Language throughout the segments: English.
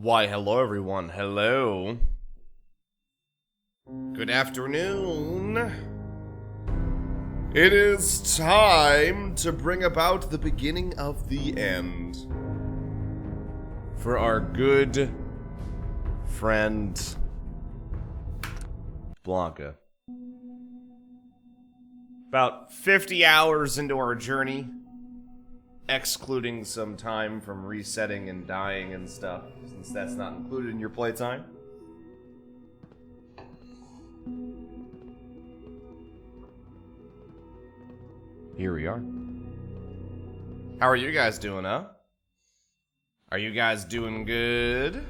Why, hello everyone, hello. Good afternoon. It is time to bring about the beginning of the end for our good friend Blonca. About 50 hours into our journey, excluding some time from resetting and dying and stuff, since that's not included in your playtime. Here we are. How are you guys doing, huh? Are you guys doing good?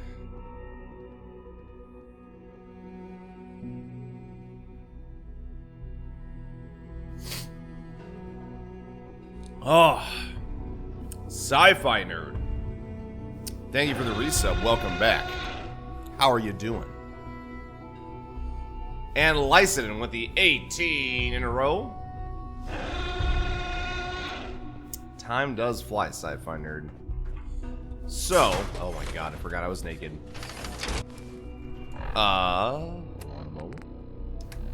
Oh, sci-fi nerd. Thank you for the resub. Welcome back. How are you doing? And Lycidon with the 18 in a row. Time does fly, sci-fi nerd. So, oh my god, I forgot I was naked. One moment.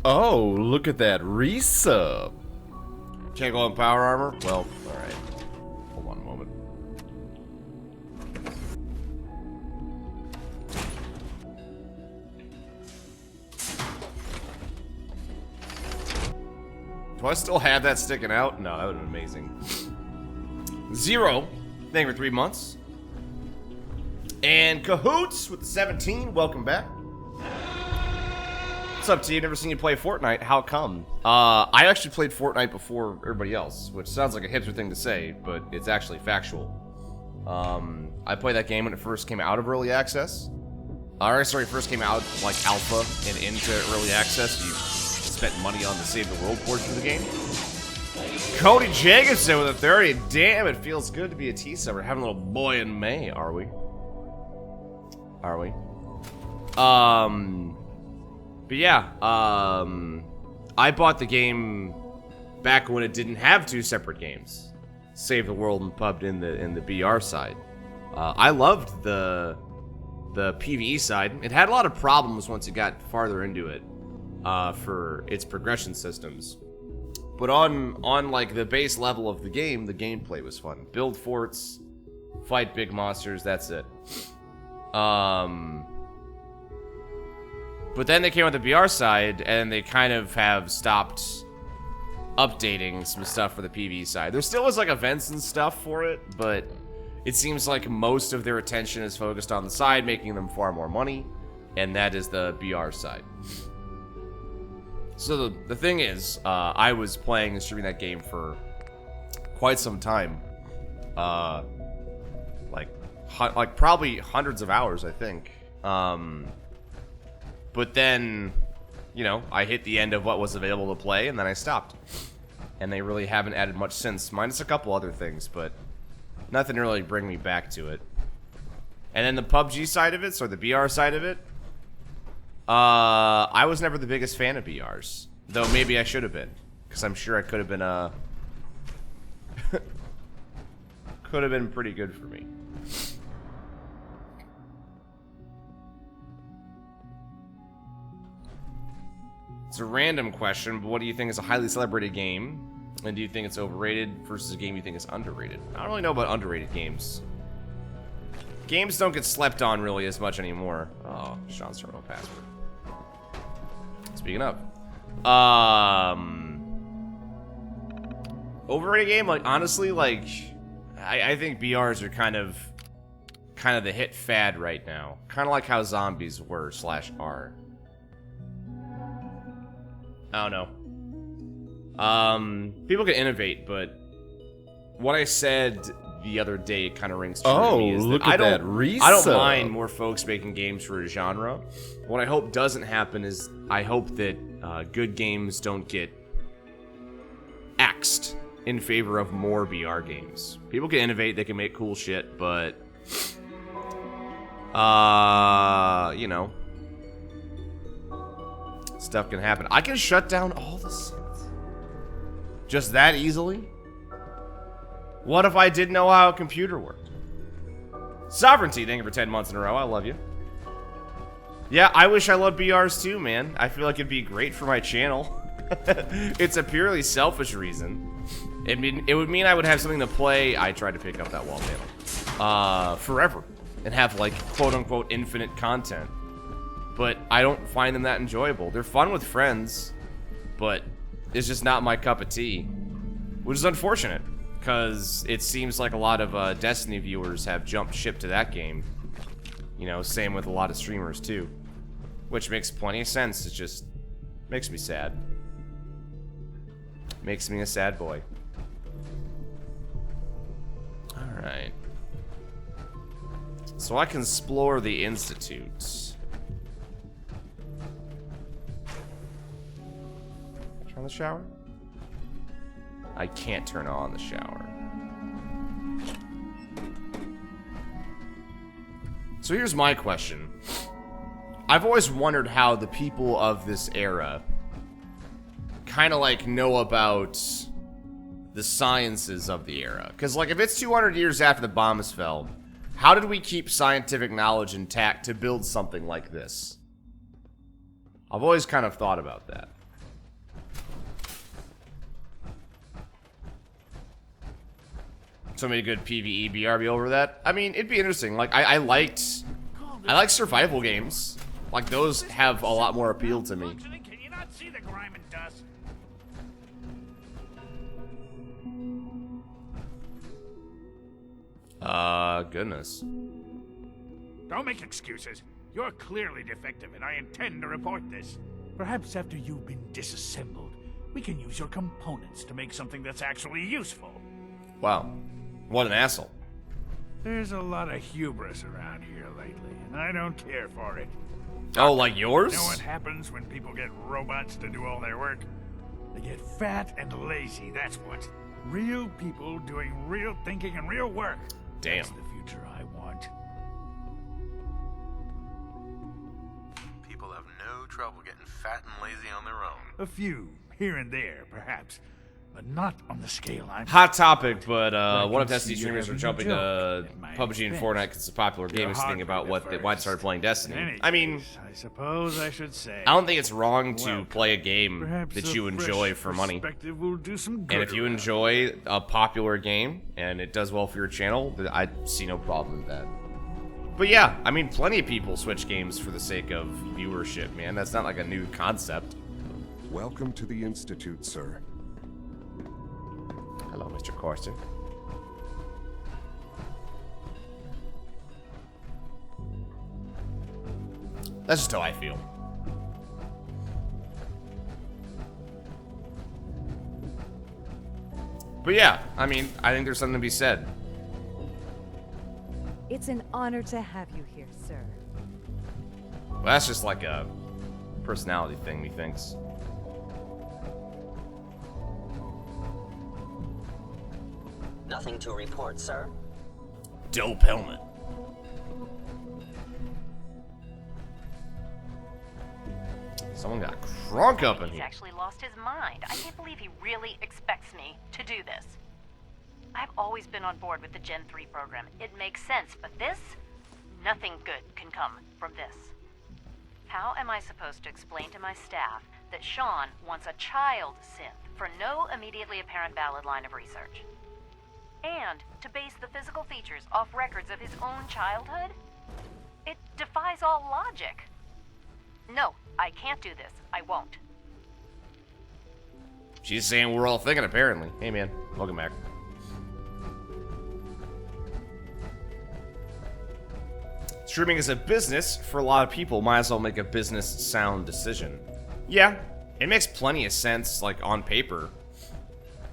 Oh, look at that resub. Can't go in power armor? Well, alright. Hold on a moment. Do I still have that sticking out? No, that would have been amazing. Zero, thank you for 3 months. And Cahoots with the 17, welcome back. What's up, T? Never seen you play Fortnite. How come? I actually played Fortnite before everybody else, which sounds like a hipster thing to say, but it's actually factual. I played that game when it first came out of early access. Sorry, first came out like alpha and into early access. You spent money on the Save the World portion of the game. Cody Jacobson with a 30. Damn, it feels good to be a T-subber. Having a little boy in May, are we? Are we? But yeah, I bought the game back when it didn't have two separate games, Save the World and Pubbed in the BR side. I loved the PvE side. It had a lot of problems once it got farther into it for its progression systems. But on like the base level of the game, the gameplay was fun. Build forts, fight big monsters. That's it. But then they came with the BR side, and they kind of have stopped updating some stuff for the PvE side. There still is like events and stuff for it, but it seems like most of their attention is focused on the side, making them far more money, and that is the BR side. So the thing is, I was playing and streaming that game for quite some time. Like probably hundreds of hours, I think. But then, you know, I hit the end of what was available to play, and then I stopped. And they really haven't added much since, minus a couple other things, but nothing to really bring me back to it. And then the PUBG side of it, so the BR side of it, I was never the biggest fan of BRs. Though maybe I should have been, because I'm sure I could have been, could have been pretty good for me. It's a random question, but what do you think is a highly celebrated game? And do you think it's overrated versus a game you think is underrated? I don't really know about underrated games. Games don't get slept on really as much anymore. Oh, Sean's terminal password. Speaking of. Overrated game? Like, honestly, like, I think BRs are kind of the hit fad right now. Kind of like how zombies were / are. I don't know. People can innovate, but what I said the other day kind of rings true to me. Is look at that resub. I don't mind more folks making games for a genre. What I hope doesn't happen is I hope that good games don't get axed in favor of more BR games. People can innovate, they can make cool shit, but you know, stuff can happen. I can shut down all the sites just that easily. What if I didn't know how a computer worked? Sovereignty, thank you for 10 months in a row. I love you. Yeah, I wish I loved BRs too, man. I feel like it'd be great for my channel. It's a purely selfish reason. It would mean I would have something to play. I tried to pick up that wall panel. Forever. And have, like, quote-unquote infinite content. But I don't find them that enjoyable. They're fun with friends, but it's just not my cup of tea. Which is unfortunate, because it seems like a lot of Destiny viewers have jumped ship to that game. You know, same with a lot of streamers, too. Which makes plenty of sense. It just makes me sad. Makes me a sad boy. Alright. So I can explore the Institute. Turn on the shower? I can't turn on the shower. So here's my question. I've always wondered how the people of this era kind of like know about the sciences of the era. Because like if it's 200 years after the bomb has fell, how did we keep scientific knowledge intact to build something like this? I've always kind of thought about that. So many good PvE BRB over that. I mean, it'd be interesting. Like I like survival games. Like those have a lot more appeal to me. Can you not see the grime and dust? Goodness. Don't make excuses. You're clearly defective, and I intend to report this. Perhaps after you've been disassembled, we can use your components to make something that's actually useful. Wow. What an asshole. There's a lot of hubris around here lately, and I don't care for it. Oh, like yours? You know what happens when people get robots to do all their work? They get fat and lazy, that's what. Real people doing real thinking and real work. Damn. That's the future I want. People have no trouble getting fat and lazy on their own. A few, here and there, perhaps. But not on the scale I'm... Hot topic, but what if can Destiny see streamers you're are having jumping a to joke at my PUBG and expense. Fortnite because it's a popular game is thinking about why they started playing Destiny. I mean, I suppose I should say. I don't think it's wrong to Welcome. play a game Perhaps that a you enjoy fresh for money. perspective will do some good And if you around. enjoy a popular game and it does well for your channel, then I see no problem with that. But yeah, I mean, plenty of people switch games for the sake of viewership, man. That's not like a new concept. Welcome to the Institute, sir. Hello, Mr. Corster. That's just how I feel. But yeah, I mean, I think there's something to be said. It's an honor to have you here, sir. Well, that's just like a personality thing, methinks. Nothing to report, sir. Dope helmet. Someone got crunk up in He's here. actually lost his mind. I can't believe he really expects me to do this. I've always been on board with the Gen 3 program. It makes sense, but this? Nothing good can come from this. How am I supposed to explain to my staff that Sean wants a child synth for no immediately apparent valid line of research? And to base the physical features off records of his own childhood? It defies all logic. No, I can't do this. I won't. She's saying we're all thinking, apparently. Hey, man. Welcome back. Streaming is a business for a lot of people. Might as well make a business sound decision. Yeah, it makes plenty of sense, like, on paper.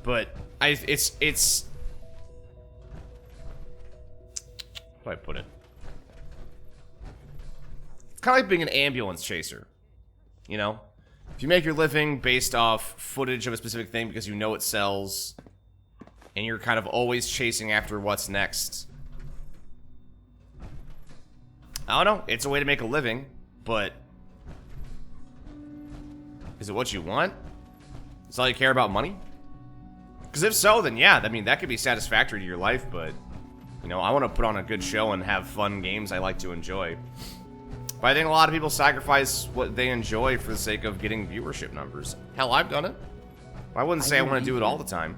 But, it's... How do I put it? It's kind of like being an ambulance chaser. You know? If you make your living based off footage of a specific thing because you know it sells, and you're kind of always chasing after what's next. I don't know. It's a way to make a living, but is it what you want? Is all you care about money? Because if so, then yeah, I mean, that could be satisfactory to your life, but, you You know, I want to put on a good show and have fun games I like to enjoy. But I think a lot of people sacrifice what they enjoy for the sake of getting viewership numbers. Hell, I've done it. I wouldn't say I want to do it all the time.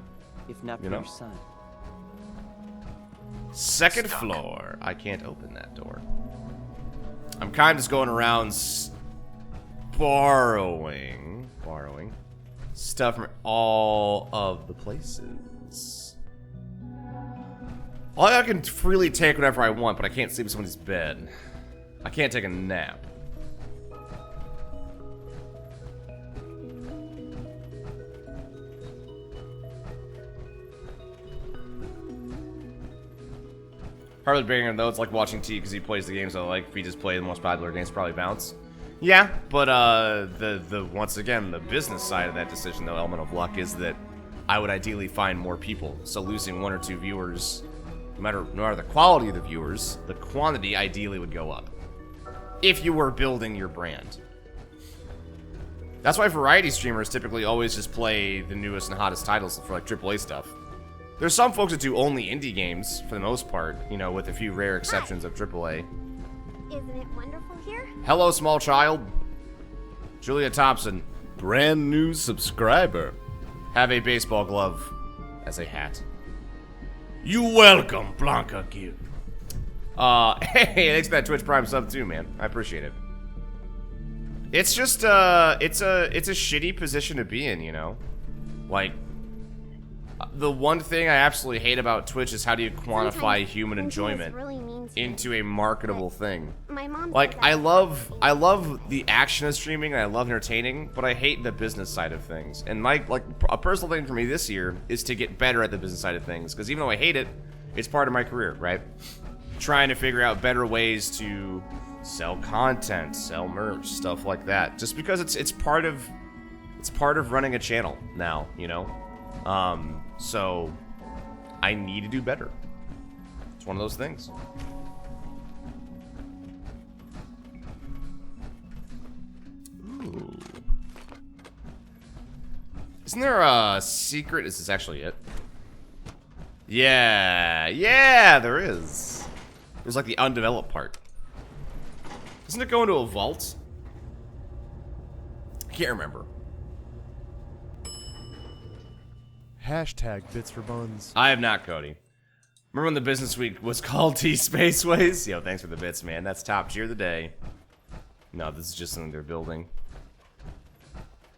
If not for You know? your son. Second floor. I can't open that door. I'm kind of just going around borrowing stuff from all of the places. I can freely take whatever I want, but I can't sleep in somebody's bed. I can't take a nap. Harley Banger, though, it's like watching T because he plays the games I like. If he just played the most popular games, probably bounce. Yeah, but the once again, the business side of that decision, though, element of luck, is that I would ideally find more people. So losing 1 or 2 viewers, no matter the quality of the viewers, the quantity ideally would go up. If you were building your brand. That's why variety streamers typically always just play the newest and hottest titles for like AAA stuff. There's some folks that do only indie games, for the most part, you know, with a few rare exceptions of AAA. Isn't it wonderful here? Hello, small child. Julia Thompson, brand new subscriber. Have a baseball glove as a hat. You welcome, Blonca Q. Hey, thanks for that Twitch Prime sub too, man. I appreciate it. It's just, it's a shitty position to be in, you know? Like, the one thing I absolutely hate about Twitch is how do you quantify human enjoyment into a marketable thing. Like, I love the action of streaming and I love entertaining, but I hate the business side of things. And like a personal thing for me this year is to get better at the business side of things, because even though I hate it, it's part of my career, right? Trying to figure out better ways to sell content, sell merch, stuff like that. Just because it's part of running a channel now, you know? So I need to do better. It's one of those things. Ooh. Isn't there a secret? Is this actually it? Yeah, there is. There's like the undeveloped part. Doesn't it go into a vault? I can't remember. Hashtag bits for buns. I have not, Cody. Remember when the business week was called T-Spaceways? Yo, thanks for the bits, man. That's top tier of the day. No, this is just something they're building.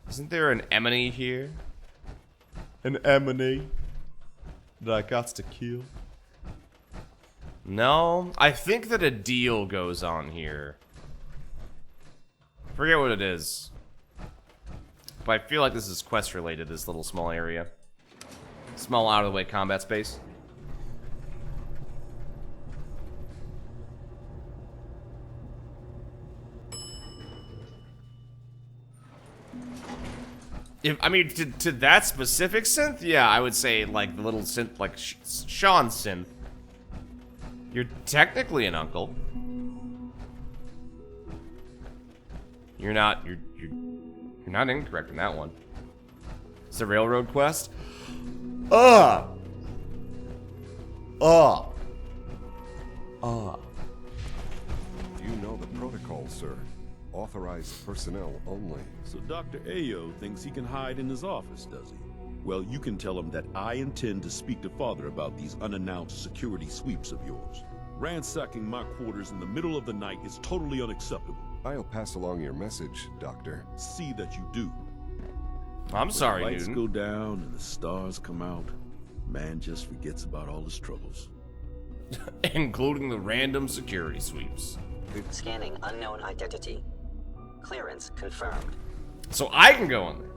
Isn't there an enemy here? An enemy that I got to kill? No, I think that a deal goes on here. Forget what it is. But I feel like this is quest related, this little small area. Small out of the way combat space. If I mean to that specific synth, yeah, I would say like the little synth, like Sean's synth. You're technically an uncle. You're not incorrect in that one. It's a railroad quest. Do you know the protocol, sir? Authorized personnel only. So Dr. Ayo thinks he can hide in his office, does he? Well, you can tell him that I intend to speak to Father about these unannounced security sweeps of yours. Ransacking my quarters in the middle of the night is totally unacceptable. I'll pass along your message, Doctor. See that you do. I'm sorry, when the lights Newton. go down and the stars come out, man just forgets about all his troubles. Including the random security sweeps. Scanning unknown identity. Clearance confirmed. So I can go in there.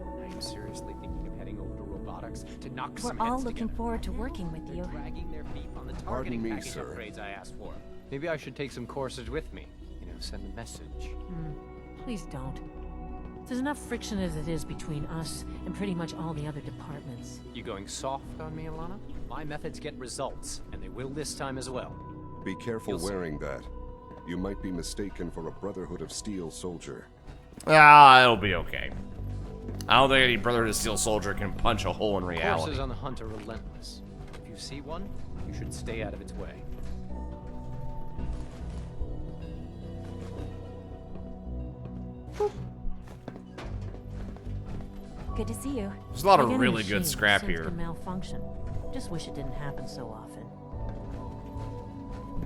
Are you seriously thinking of heading over to robotics to knock We're some all heads looking together? forward to working with you. Dragging their feet on the Pardon targeting me, package sir. upgrades I asked for. Maybe I should take some courses with me. You know, send a message. Please don't. There's enough friction as it is between us and pretty much all the other departments. You going soft on me, Alana? My methods get results, and they will this time as well. Be careful You'll see. wearing that. You might be mistaken for a Brotherhood of Steel soldier. Ah, it'll be okay. I don't think any Brotherhood of Steel soldier can punch a hole in reality. Forces on the hunt are relentless. If you see one, you should stay out of its way. Good to see you. There's a lot of Getting really a good machine scrap seems here. to malfunction. Just wish it didn't happen so often.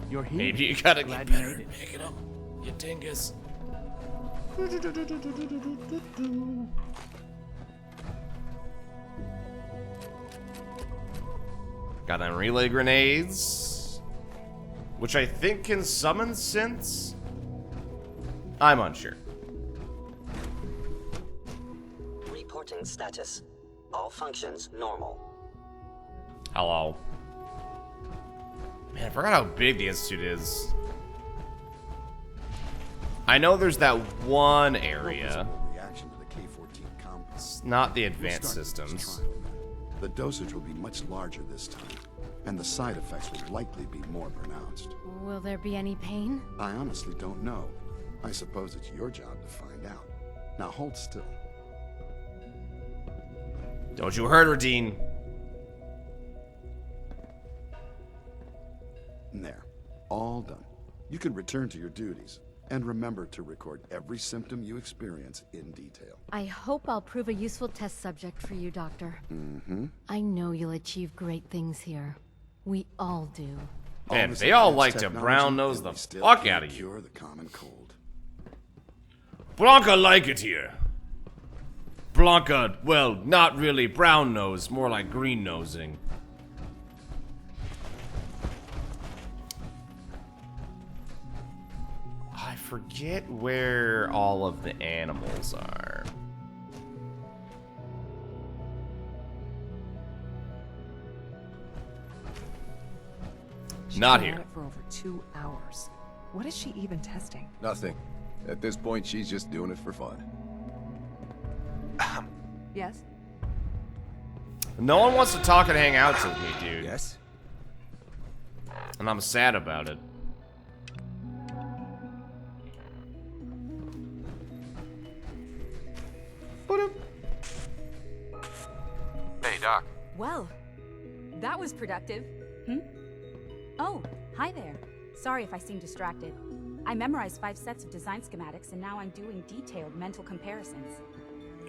You're here. Maybe you gotta Glad get you better made at picking up, you dingus. Got them relay grenades, which I think can summon synths. I'm unsure. Reporting status. All functions normal. Hello. Man, I forgot how big the institute is. I know there's that one area. Reaction to the K-14 compound. It's not the We'll advanced start this systems. trial. The dosage will be much larger this time, and the side effects will likely be more pronounced. Will there be any pain? I honestly don't know. I suppose it's your job to find out. Now hold still. Don't you hurt her, Dean. There. All done. You can return to your duties. And remember to record every symptom you experience in detail. I hope I'll prove a useful test subject for you, Doctor. Mm-hmm. I know you'll achieve great things here. We all do. Man, this they all advanced like to technology, brown nose and the we still fuck can't out of you. Cure the common cold. Blonca like it here. Blonca, well, not really brown nose, more like green nosing. I forget where all of the animals are. Not She's been here. at it for over 2 hours. What is she even testing? Nothing. At this point, she's just doing it for fun. Yes? No one wants to talk and hang out with me, dude. Yes? And I'm sad about it. Hey, Doc. Well, that was productive. Oh, hi there. Sorry if I seem distracted. I memorized 5 sets of design schematics, and now I'm doing detailed mental comparisons.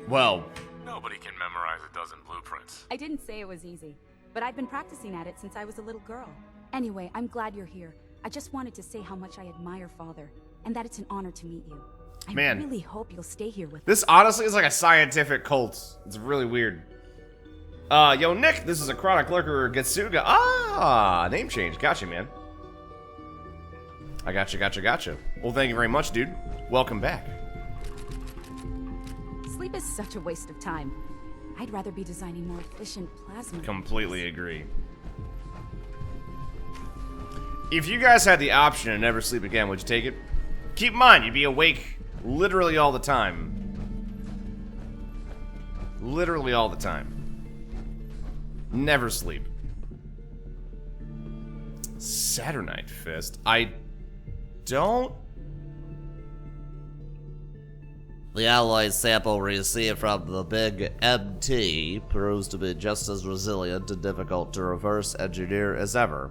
Well, Nobody can memorize a dozen blueprints. I didn't say it was easy, but I've been practicing at it since I was a little girl. Anyway, I'm glad you're here. I just wanted to say how much I admire Father, and that it's an honor to meet you. I Man. really hope you'll stay here with this honestly is like a scientific cult. It's really weird. Yo, Nick, this is a chronic lurker, Getsuga. Ah, name change. Gotcha, man. I gotcha. Well, thank you very much, dude. Welcome back. Sleep is such a waste of time. I'd rather be designing more efficient plasma. Completely agree. If you guys had the option to never sleep again, would you take it? Keep in mind, you'd be awake literally all the time. Literally all the time. Never sleep. Saturnite Fist. I don't... The alloy sample received from the Big MT proves to be just as resilient and difficult to reverse engineer as ever.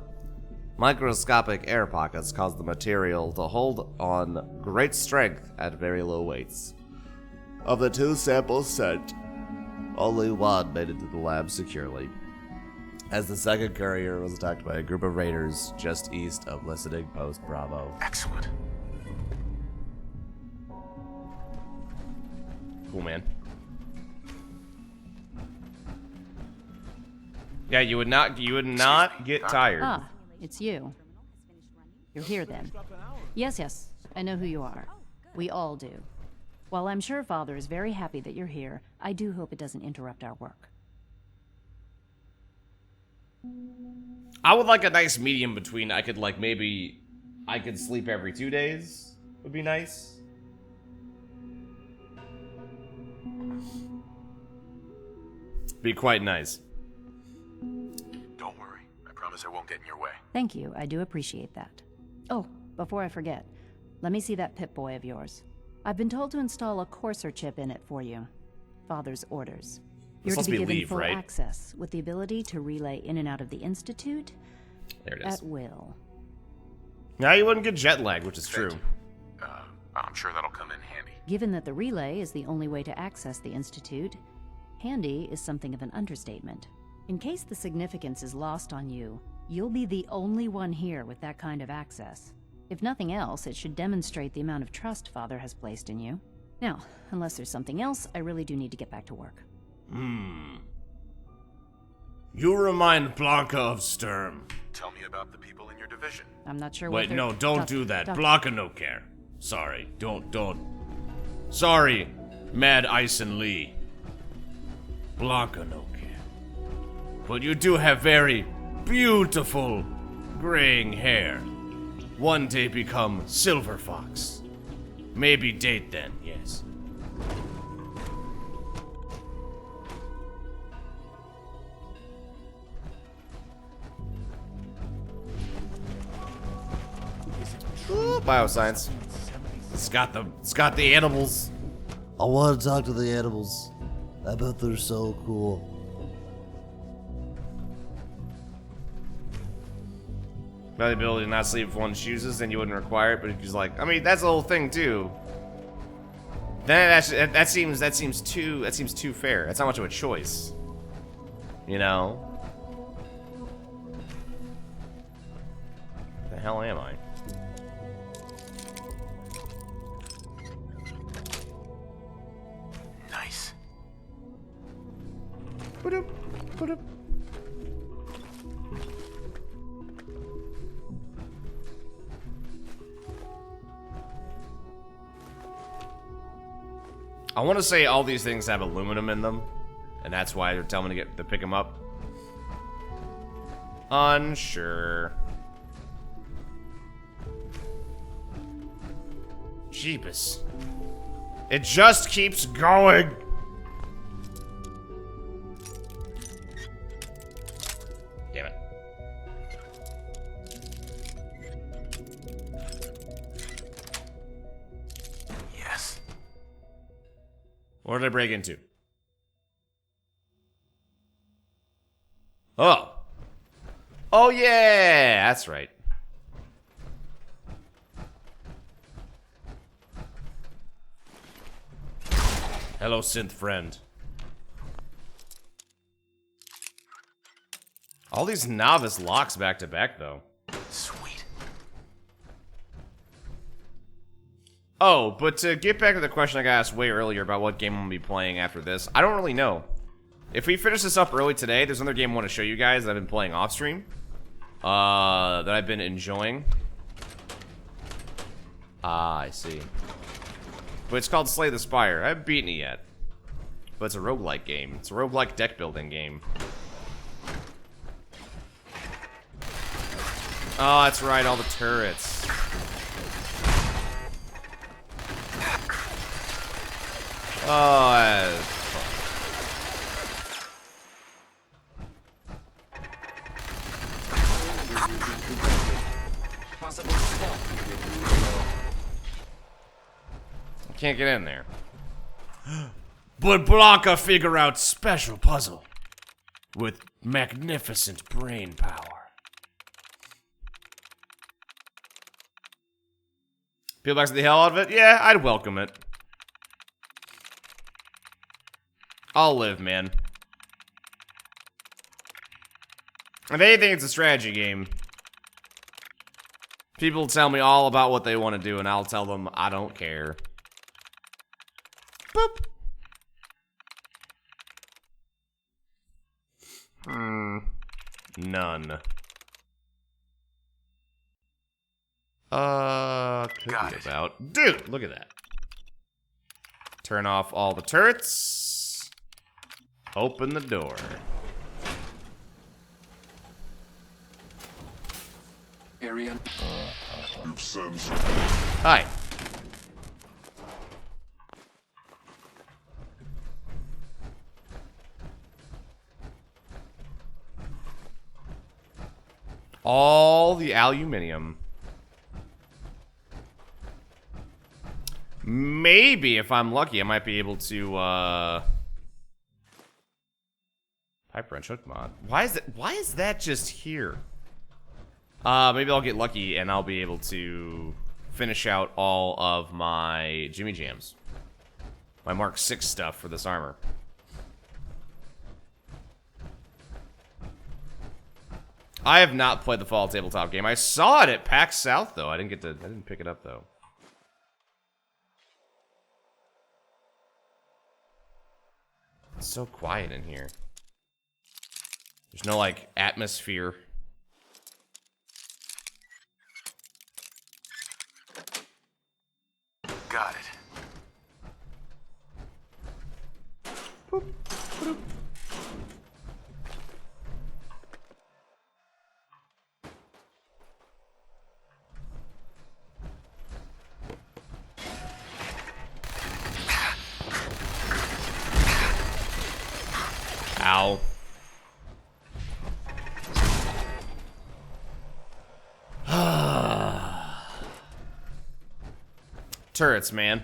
Microscopic air pockets cause the material to hold on great strength at very low weights. Of the 2 samples sent, only one made it to the lab securely, as the second courier was attacked by a group of raiders just east of Listening Post Bravo. Excellent. Cool, man. Yeah, you would not get tired. Ah, it's you. You're here then. Yes, I know who you are. We all do. While I'm sure Father is very happy that you're here, I do hope it doesn't interrupt our work. I would like a nice medium between, I could sleep every 2 days. Would be nice. Be quite nice. Don't worry. I promise I won't get in your way. Thank you, I do appreciate that. Oh, before I forget, let me see that Pip-Boy of yours. I've been told to install a Courser chip in it for you. Father's orders. You're to lets be me given leave, full right? access with the ability to relay in and out of the Institute There it is. at will. Now you wouldn't get jet lag, which is true. I'm sure that'll come in handy. Given that the relay is the only way to access the Institute, handy is something of an understatement. In case the significance is lost on you, you'll be the only one here with that kind of access. If nothing else, it should demonstrate the amount of trust Father has placed in you. Now, unless there's something else, I really do need to get back to work. You remind Blonca of Sturm. Tell me about the people in your division. I'm not sure Wait, what no, don't do that. Blonca no care. Sorry, don't. Sorry, Mad Ice and Lee. Blonca no care. But you do have very beautiful graying hair. One day become Silver Fox. Maybe date then, yes. Ooh, bioscience. It's got the animals. I want to talk to the animals. I bet they're so cool. By the ability to not sleep if one chooses, then you wouldn't require it. But if he's like, I mean, that's the whole thing too. Then that seems too fair. That's not much of a choice. You know. The hell am I? Nice. Put up. I want to say all these things have aluminum in them, and that's why they're telling me to pick them up. Unsure. Jeebus. It just keeps going. Damn it. Yes. What did I break into? Oh. Oh yeah, that's right. Hello, synth friend. All these novice locks back to back, though. Sweet. Oh, but to get back to the question I got asked way earlier about what game I'm gonna be playing after this, I don't really know. If we finish this up early today, there's another game I want to show you guys that I've been playing off stream. That I've been enjoying. Ah, I see. But it's called Slay the Spire. I haven't beaten it yet. But it's a roguelike game. It's a roguelike deck building game. Oh, that's right, all the turrets. Oh, that's fun. I can't get in there. But Blonca figure out special puzzle with magnificent brain power. Peel back to the hell out of it? Yeah, I'd welcome it. I'll live, man. If anything, it's a strategy game. People tell me all about what they want to do, and I'll tell them I don't care. Boop. None. Could be about. Dude, look at that. Turn off all the turrets. Open the door. Area. Hi. All the aluminium. Maybe if I'm lucky, I might be able to Pipe wrench hook mod. Why is that just here? Maybe I'll get lucky and I'll be able to finish out all of my Jimmy Jams. My Mark 6 stuff for this armor. I have not played the Fallout tabletop game. I saw it at PAX South though. I didn't pick it up though. It's so quiet in here. There's no like atmosphere. Got it. Boop, boop. Ow. Turrets, man.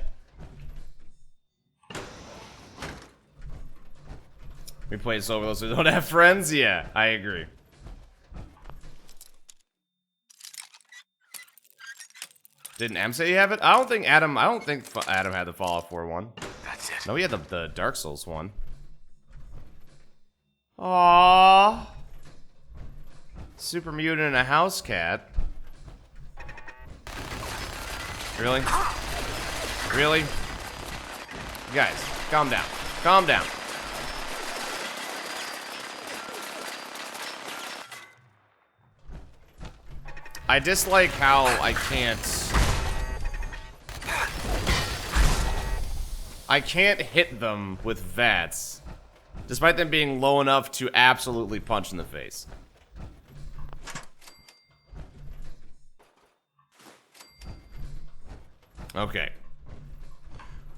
We play solo those who don't have friends? Yeah, I agree. Didn't Em say you have it? I don't think Adam had the Fallout 4 one. That's it. No, he had the Dark Souls one. Aww. Super mutant and a house cat. Really? Really? You guys, calm down. Calm down. I dislike how I can't hit them with VATS, despite them being low enough to absolutely punch in the face. Okay.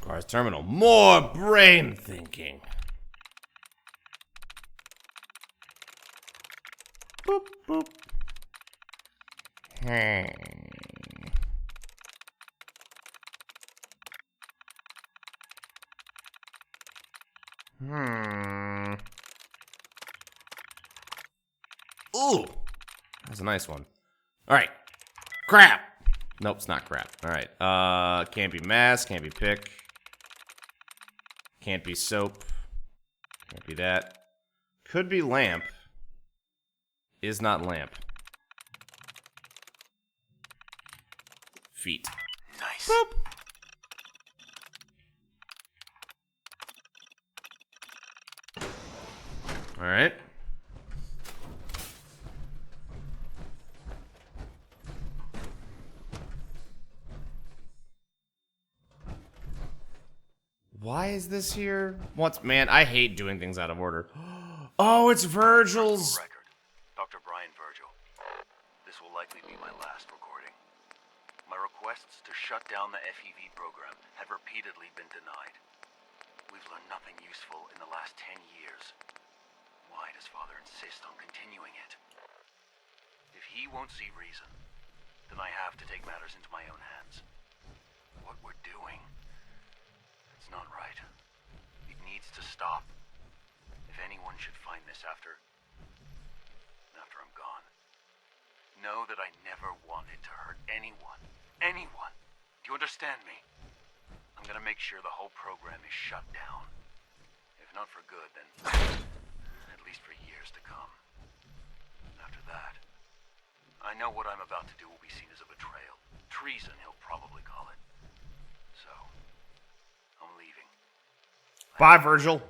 Cars terminal. More brain thinking. Boop, boop. Ooh. That's a nice one. Alright. Crap! Nope, it's not crap. Alright. Can't be mask, can't be pick. Can't be soap. Can't be that. Could be lamp. Is not lamp. Feet. Nice. Boop. Alright. Why is this here? Man, I hate doing things out of order. Oh, it's Virgil's. Dr. Brian Virgil. This will likely be my last recording. My requests to shut down the FEV program have repeatedly been denied. We've learned nothing useful in the last 10 years. Why does Father insist on continuing it? If he won't see reason, then I have to take matters into my own hands. What we're doing, it's not right. It needs to stop. If anyone should find this after I'm gone, know that I never wanted to hurt anyone. Anyone. Do you understand me? I'm gonna make sure the whole program is shut down. If not for good, then at least for years to come. After that, I know what I'm about to do will be seen as a betrayal. Treason, he'll probably call it. So, I'm leaving. Bye, Virgil.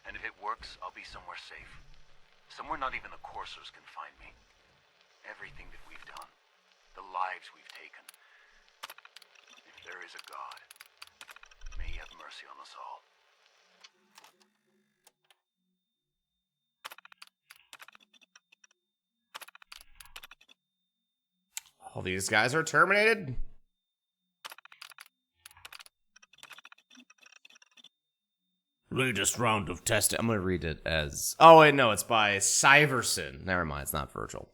And if it works, I'll be somewhere safe. Somewhere not even the coursers can find me. Everything that we've done, the lives we've taken. If there is a God, may he have mercy on us all. All these guys are terminated? Latest round of testing. I'm gonna read it as... Oh, wait, no, it's by Syverson. Never mind, it's not Virgil.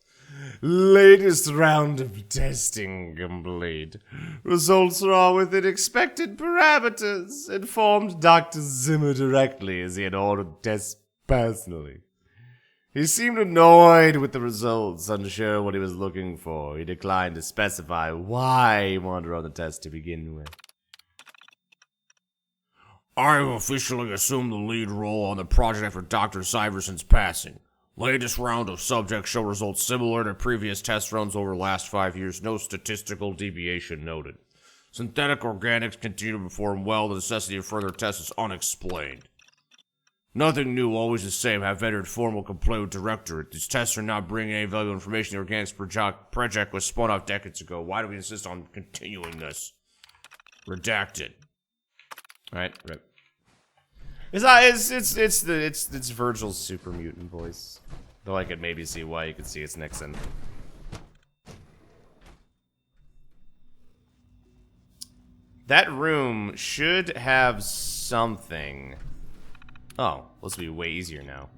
Latest round of testing complete. Results are all within expected parameters. Informed Dr. Zimmer directly as he had ordered tests personally. He seemed annoyed with the results, unsure what he was looking for. He declined to specify why he wanted to run the test to begin with. I have officially assumed the lead role on the project after Dr. Syverson's passing. Latest round of subjects show results similar to previous test runs over the last 5 years. No statistical deviation noted. Synthetic organics continue to perform well. The necessity of further tests is unexplained. Nothing new, always the same. Have entered formal complaint with Directorate. These tests are not bringing any valuable information. The organics project was spun off decades ago. Why do we insist on continuing this? Redacted. Right. It's Virgil's super mutant voice. Though I could maybe see why you could see it's Nixon. That room should have something. Oh, this will be way easier now.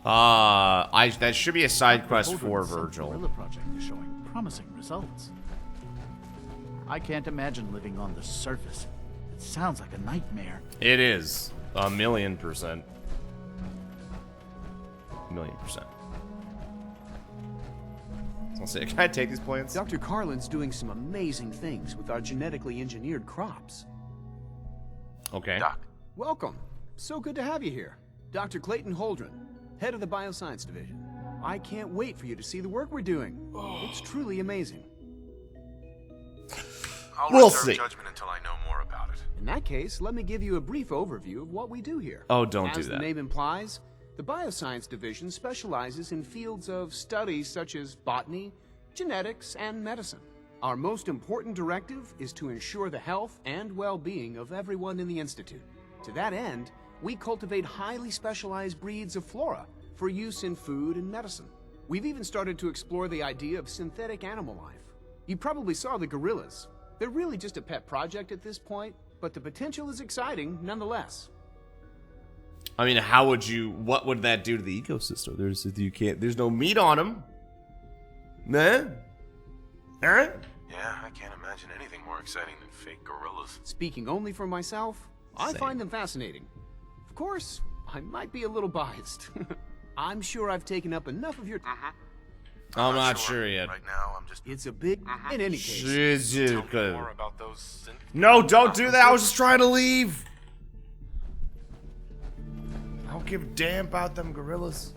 That should be a side quest for Virgil. The project is showing promising results. I can't imagine living on the surface. It sounds like a nightmare. It is 1,000,000%. 1,000,000%. I'll say, can I take these plants? Dr. Carlin's doing some amazing things with our genetically engineered crops. Okay. Doc. Welcome. So good to have you here. Dr. Clayton Holdren, head of the Bioscience Division. I can't wait for you to see the work we're doing. It's truly amazing. I'll reserve judgment until I know more about it. In that case, let me give you a brief overview of what we do here. Oh, don't do As that. the name implies, the Bioscience Division specializes in fields of studies such as botany, genetics, and medicine. Our most important directive is to ensure the health and well-being of everyone in the Institute. To that end, we cultivate highly specialized breeds of flora for use in food and medicine. We've even started to explore the idea of synthetic animal life. You probably saw the gorillas. They're really just a pet project at this point, but the potential is exciting nonetheless. I mean, what would that do to the ecosystem? There's no meat on them. Nah? Alright? Yeah, I can't imagine anything more exciting than fake gorillas. Speaking only for myself, I find them fascinating. Of course, I might be a little biased. I'm sure I've taken up enough of your time. I'm not sure yet. Right now, I'm just... It's a big... In any case... Tell me more about those... No, don't do that. I was just trying to leave. I don't give a damn about them gorillas.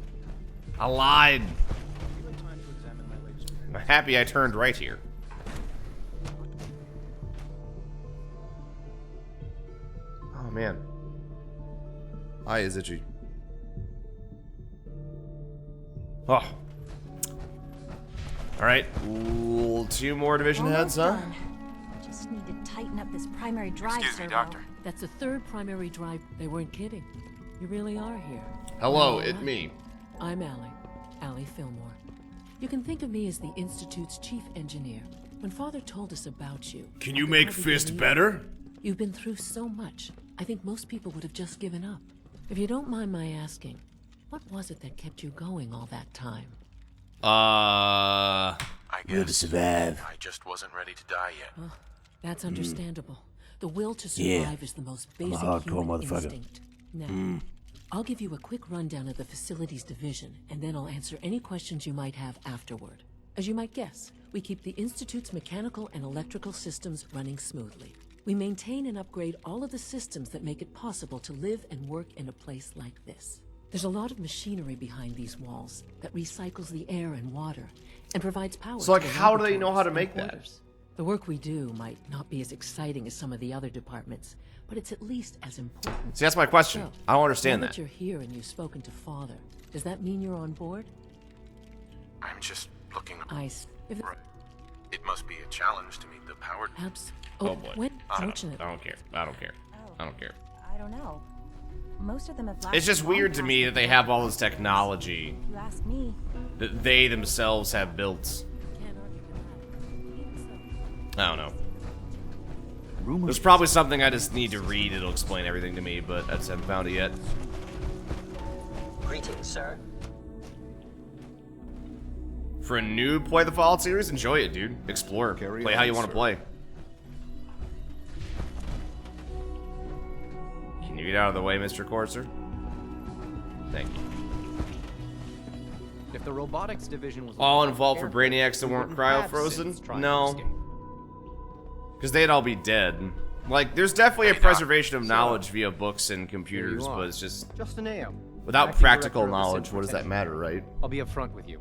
I lied. I'm happy I turned right here. Oh, man. Eye is itchy. Oh. Alright. 2 more division heads, huh? Just need to tighten up this primary drive Excuse me, servo. Doctor. That's the 3rd primary drive. They weren't kidding. You really are here. Hello, Well, it's me. I'm Allie Fillmore. You can think of me as the Institute's chief engineer. When Father told us about you... Can you make Fist better? You've been through so much. I think most people would have just given up. If you don't mind my asking, what was it that kept you going all that time? I guess to survive. I just wasn't ready to die yet. Oh, that's understandable. The will to survive is the most basic human instinct. Now, I'll give you a quick rundown of the facilities division, and then I'll answer any questions you might have afterward. As you might guess, we keep the Institute's mechanical and electrical systems running smoothly. We maintain and upgrade all of the systems that make it possible to live and work in a place like this. There's a lot of machinery behind these walls that recycles the air and water and provides power. So, like, to the how do they know how to laboratories make and that? quarters. The work we do might not be as exciting as some of the other departments, but it's at least as important. See, that's my question. So, I don't understand now that. that you're here and you've spoken to Father, does that mean you're on board? I'm just looking... If Right. It must be a challenge to meet the power... Oh boy. When, I don't fortunately, care. I don't care. I don't care. I don't know. Most of them have lasted It's just long weird to past me the that they war. have all this technology If you ask me. that they themselves have built. I don't know. There's probably something I just need to read. It'll explain everything to me, but I just haven't found it yet. Greetings, sir. For a new play the Fallout series, enjoy it, dude. Explore. Play how you want to play. you get out of the way, Mr. Courser? Thank you. If the robotics division was All involved for Brainiacs that weren't cryo-frozen? No. Because they'd all be dead. Like, there's definitely a preservation of knowledge via books and computers, but it's just... Justin A.M. Without practical knowledge, what does that matter, right? I'll be upfront with you.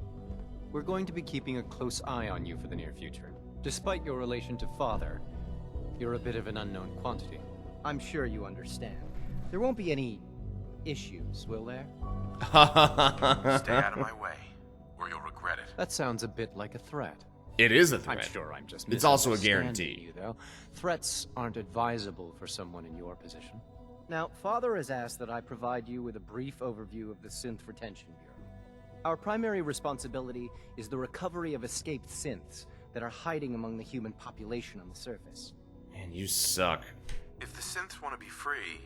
We're going to be keeping a close eye on you for the near future. Despite your relation to Father, you're a bit of an unknown quantity. I'm sure you understand. There won't be any issues, will there? Stay out of my way, or you'll regret it. That sounds a bit like a threat. It is a threat. I'm sure I'm just It's also a misunderstanding guarantee. You, though. Threats aren't advisable for someone in your position. Now, Father has asked that I provide you with a brief overview of the Synth Retention Bureau. Our primary responsibility is the recovery of escaped synths that are hiding among the human population on the surface. Man, you suck. If the synths want to be free,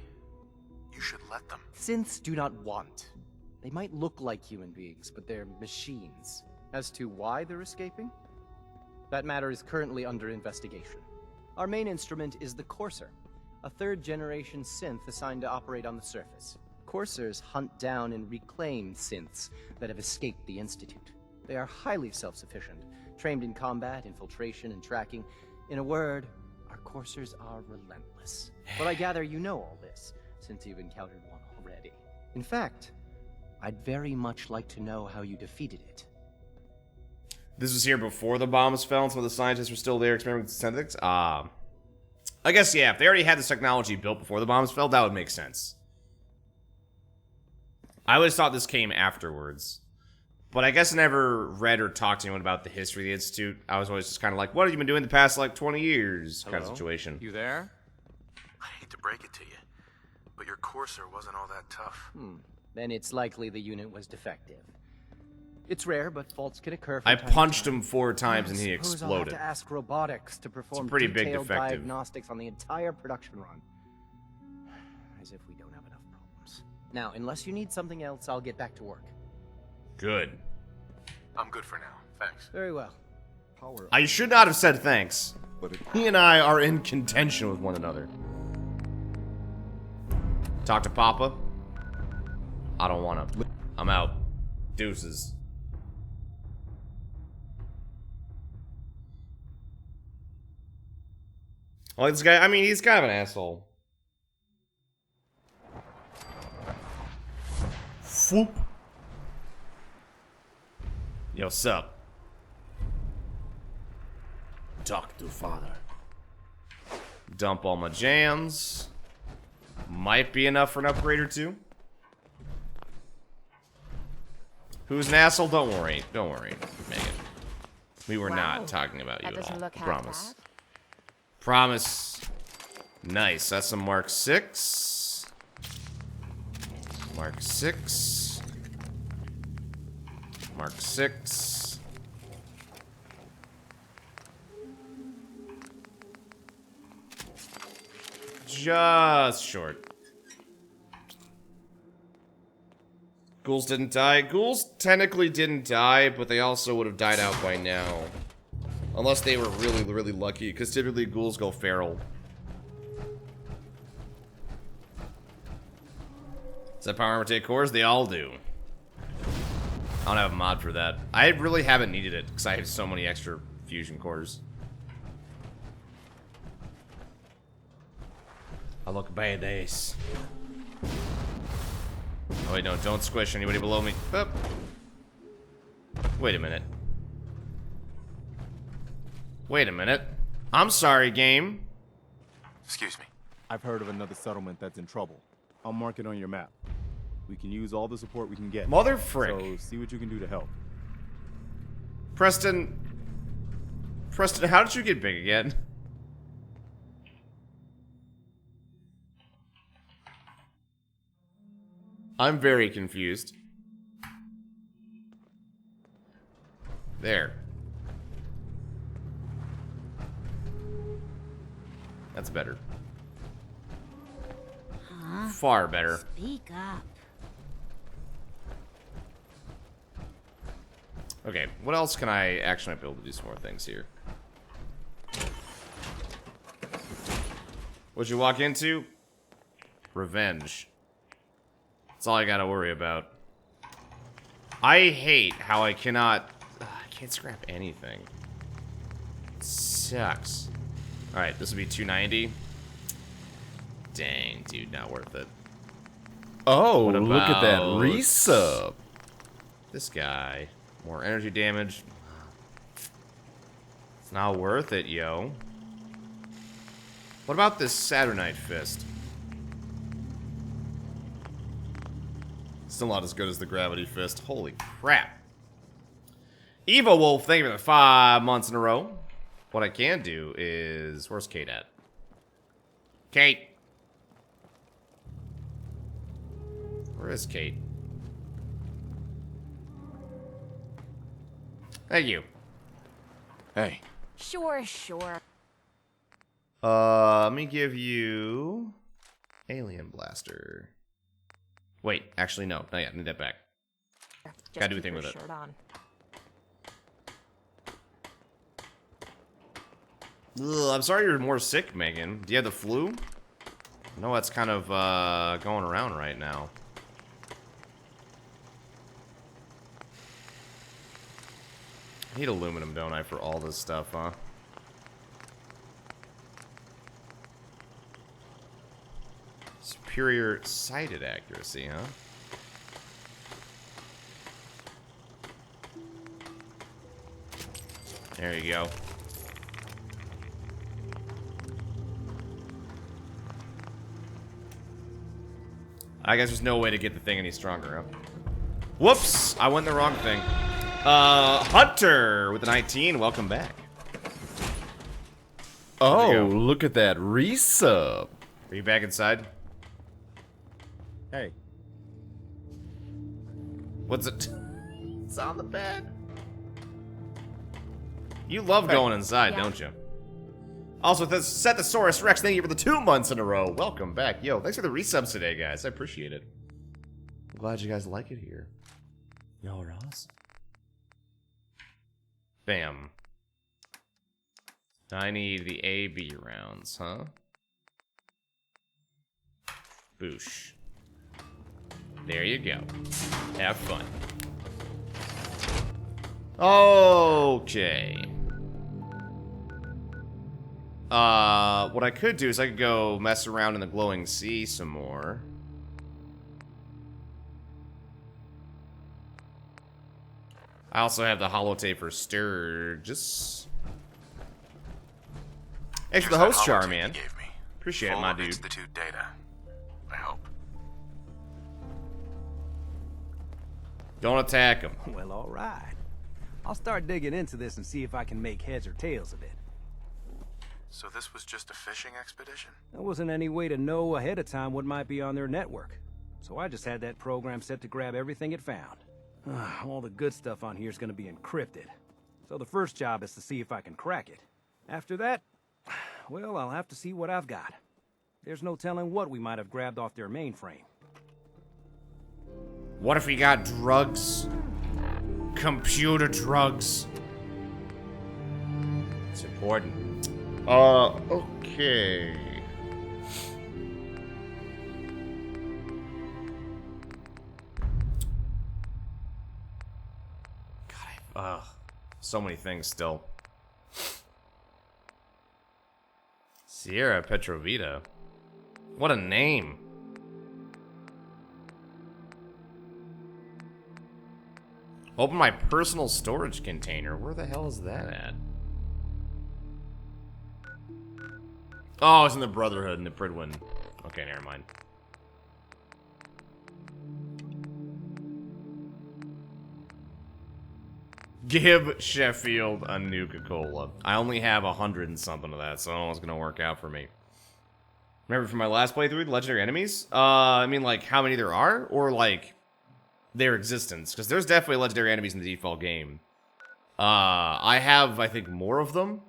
you should let them. Synths do not want. They might look like human beings, but they're machines. As to why they're escaping? That matter is currently under investigation. Our main instrument is the Courser, a third-generation synth assigned to operate on the surface. Coursers hunt down and reclaim synths that have escaped the Institute. They are highly self-sufficient, trained in combat, infiltration, and tracking. In a word, our Coursers are relentless. But I gather you know all this, since you've encountered one already. In fact, I'd very much like to know how you defeated it. This was here before the bombs fell and some of the scientists were still there experimenting with synthetics? I guess, yeah, if they already had this technology built before the bombs fell, that would make sense. I always thought this came afterwards. But I guess I never read or talked to anyone about the history of the Institute. I was always just kind of like, what have you been doing the past, like, 20 years? Kind of situation. You there? I hate to break it to you, but your Courser wasn't all that tough. Then it's likely the unit was defective. It's rare, but faults can occur. I punched him 4 times and he I'll exploded. have to ask robotics to perform It's a pretty big detailed defective. diagnostics on the entire production run. As if we don't have enough problems. Now, unless you need something else, I'll get back to work. Good. I'm good for now. Thanks. Very well. I should not have said thanks. He and I are in contention with one another. Talk to Papa? I don't wanna. I'm out. Deuces. Well, this guy, I mean, he's kind of an asshole. Swoop. Yo, sup? Talk to Father. Dump all my jams. Might be enough for an upgrade or 2. Who's an asshole? Don't worry. Don't worry, Megan. We were not talking about you at all. Promise. Promise. Nice. That's some Mark 6. Mark 6. Mark 6. Just short. Ghouls didn't die. Ghouls technically didn't die, but they also would have died out by now. Unless they were really, really lucky, because typically ghouls go feral. Does that power armor take cores? They all do. I don't have a mod for that. I really haven't needed it, because I have so many extra fusion cores. I look badass. Oh wait, no, don't squish anybody below me. Oop. Wait a minute. Wait a minute. I'm sorry, game. Excuse me. I've heard of another settlement that's in trouble. I'll mark it on your map. We can use all the support we can get. Mother frick. So see what you can do to help. Preston, how did you get big again? I'm very confused. There. That's better. Huh? Far better. Speak up. Okay, what else can I actually be able to do some more things here? What'd you walk into? revenge. That's all I gotta worry about. I hate how I cannot... I can't scrap anything. It sucks. Alright, this will be 290. Dang, dude, not worth it. Oh, What look at that about resub. this guy. More energy damage. It's not worth it, yo. What about this Saturnite Fist? Still not as good as the Gravity Fist. Holy crap. Evo Wolf, thank you for the 5 months in a row. What I can do is... Where's Kate at? Kate! Where is Kate? Thank you. Hey. Sure, sure. Let me give you... Alien Blaster. Wait, actually, no. Not yet. I need that back. Gotta do a thing with it. Shirt on. Ugh, I'm sorry you're more sick, Megan. Do you have the flu? No, that's kind of going around right now. I need aluminum, don't I, for all this stuff, huh? Superior sighted accuracy, huh? There you go. I guess there's no way to get the thing any stronger, huh? Whoops! I went the wrong thing. Hunter with the 19, welcome back. Oh, look at that resub. Are you back inside? Hey. What's it? It's on the bed. You love going inside, don't you? Also, Sethosaurus Rex, thank you for the 2 months in a row. Welcome back. Yo, thanks for the resubs today, guys. I appreciate it. I'm glad you guys like it here. Y'all are awesome. Bam. I need the A-B rounds, huh? Boosh. There you go. Have fun. Okay. What I could do is I could go mess around in the glowing sea some more. I also have the holotape for Sturgis. Thanks for the host jar, man. Appreciate it, my dude. Institute data. I hope. Don't attack him. Well, all right. I'll start digging into this and see if I can make heads or tails of it. So this was just a fishing expedition? There wasn't any way to know ahead of time what might be on their network. So I just had that program set to grab everything it found. All the good stuff on here is going to be encrypted. So the first job is to see if I can crack it. After that, well, I'll have to see what I've got. There's no telling what we might have grabbed off their mainframe. What if we got drugs? Computer drugs. It's important. Okay. God, so many things still. Sierra Petrovita. What a name. Open my personal storage container. Where the hell is that at? Oh, it's in the Brotherhood in the Pridwin. Okay, never mind. Give Sheffield a Nuka-Cola. I only have 100 and something of that, so I don't know what's gonna work out for me. Remember from my last playthrough, the legendary enemies? I mean, like, how many there are? Or, like, their existence? Because there's definitely legendary enemies in the default game. I have, I think, more of them.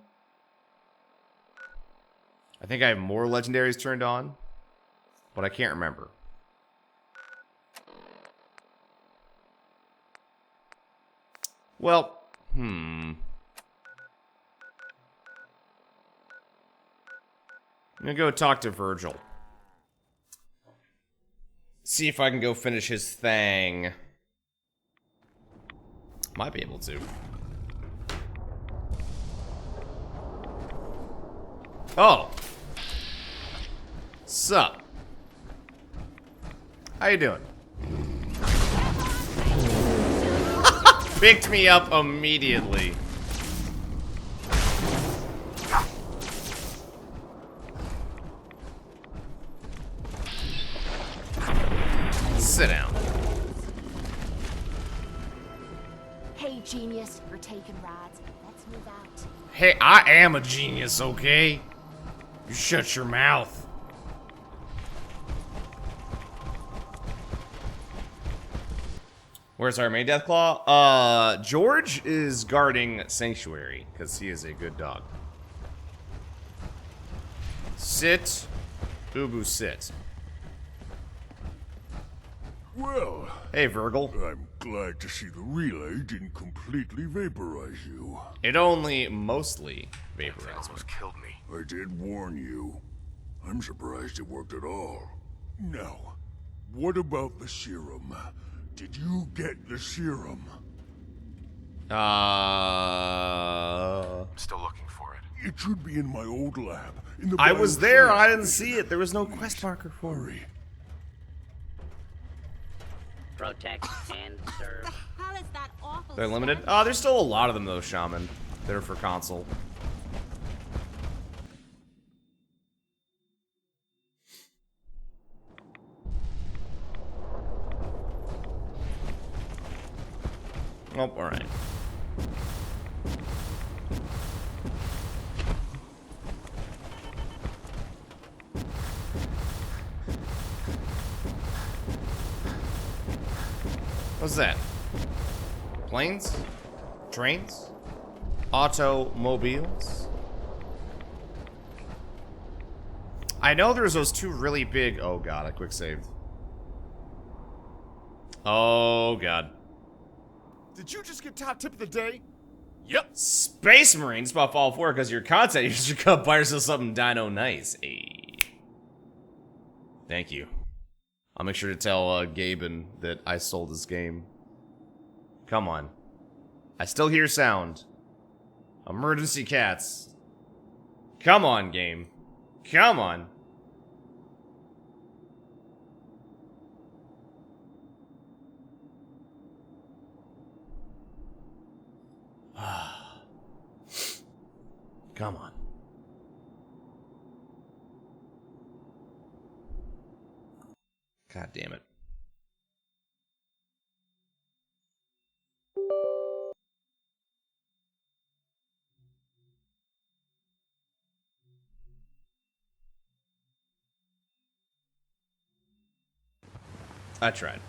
I think I have more legendaries turned on. But I can't remember. Well, I'm gonna go talk to Virgil. See if I can go finish his thing. Might be able to. Oh. Sup? How you doing? Picked me up immediately. Sit down. Hey, genius, we're taking rides. Let's move out. Hey, I am a genius, okay? You shut your mouth. Where's our main Deathclaw? George is guarding Sanctuary, because he is a good dog. Sit. Ubu, sit. Well, hey, Virgil. I'm glad to see the relay didn't completely vaporize you. It only mostly vaporized me. Killed me. I did warn you. I'm surprised it worked at all. Now, what about the serum? Did you get the serum? Still looking for it. It should be in my old lab. In the I was there. bioscience I didn't division. see it. There was no quest marker for it. Protect and serve. How is that awful? They're limited? Oh, there's still a lot of them, though, Shaman. That are for console. Oh, alright. What's that? Planes? Trains? Automobiles? I know there's those two really big... Oh god, I quick saved. Oh god. Did you just get top tip of the day? Yep. Space Marines buff all four because your content. You should come buy yourself something dino nice. Hey. Thank you. I'll make sure to tell Gaben that I sold this game. Come on. I still hear sound. Emergency cats. Come on, game. Come on. Come on. God damn it. I tried.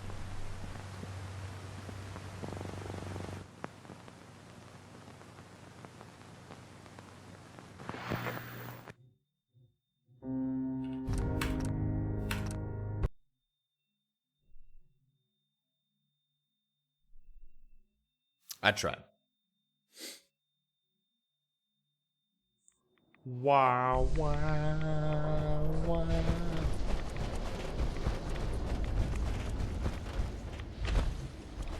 I tried. Wow, wow, wow.